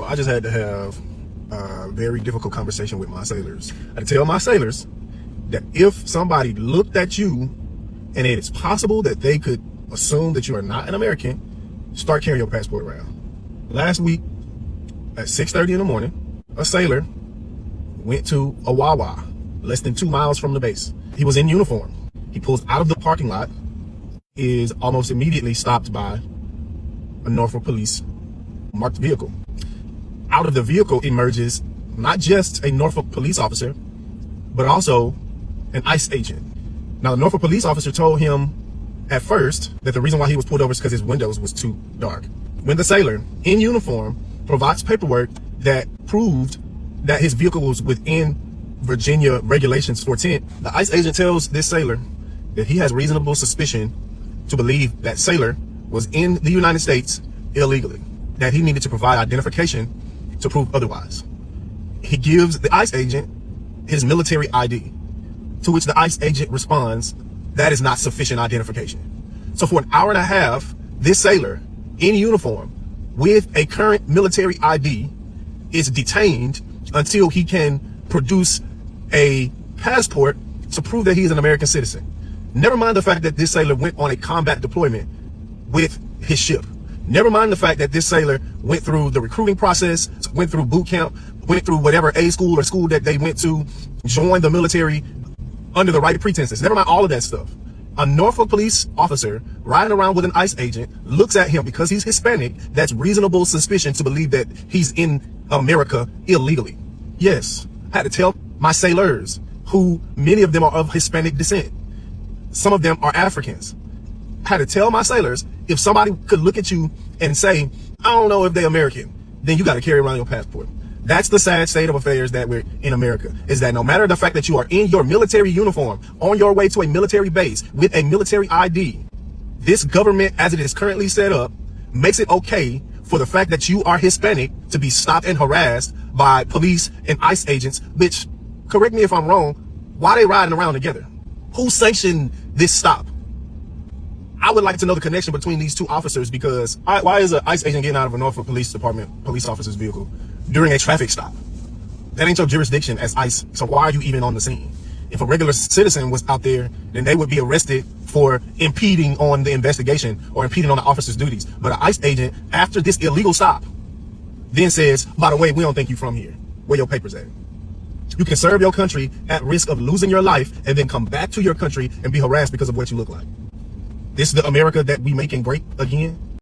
So I just had to have a very difficult conversation with my sailors. I had to tell my sailors that if somebody looked at you and it is possible that they could assume that you are not an American, start carrying your passport around. Last week at 6:30 in the morning, a sailor went to a Wawa less than 2 miles from the base. He was in uniform. He pulls out of the parking lot, is almost immediately stopped by a Norfolk police marked vehicle. Out of the vehicle emerges not just a Norfolk police officer, but also an ICE agent. Now, the Norfolk police officer told him at first that the reason why he was pulled over is because his windows was too dark. When the sailor in uniform provides paperwork that proved that his vehicle was within Virginia regulations for tint, the ICE agent tells this sailor that he has reasonable suspicion to believe that sailor was in the United States illegally, that he needed to provide identification to prove otherwise. He gives the ICE agent his military ID, to which the ICE agent responds, that is not sufficient identification. So for an hour and a half, this sailor in uniform with a current military ID is detained until he can produce a passport to prove that he is an American citizen. Never mind the fact that this sailor went on a combat deployment with his ship. Never mind the fact that this sailor went through the recruiting process, went through boot camp, went through whatever A school or school that they went to, joined the military under the right pretenses. Never mind all of that stuff. A Norfolk police officer riding around with an ICE agent looks at him because he's Hispanic. That's reasonable suspicion to believe that he's in America illegally. Yes, I had to tell my sailors, who many of them are of Hispanic descent. Some of them are Africans. I had to tell my sailors, if somebody could look at you and say, I don't know if they're American, then you got to carry around your passport. That's the sad state of affairs that we're in America, is that no matter the fact that you are in your military uniform, on your way to a military base with a military ID, this government, as it is currently set up, makes it okay for the fact that you are Hispanic to be stopped and harassed by police and ICE agents, which, correct me if I'm wrong, why are they riding around together? Who sanctioned this stop? I would like to know the connection between these two officers, because why is an ICE agent getting out of a Norfolk Police Department police officer's vehicle during a traffic stop? That ain't your jurisdiction as ICE, so why are you even on the scene? If a regular citizen was out there, then they would be arrested for impeding on the investigation or impeding on the officer's duties. But an ICE agent, after this illegal stop, then says, by the way, we don't think you from here. Where your papers at? You can serve your country at risk of losing your life and then come back to your country and be harassed because of what you look like. This is the America that we making great again.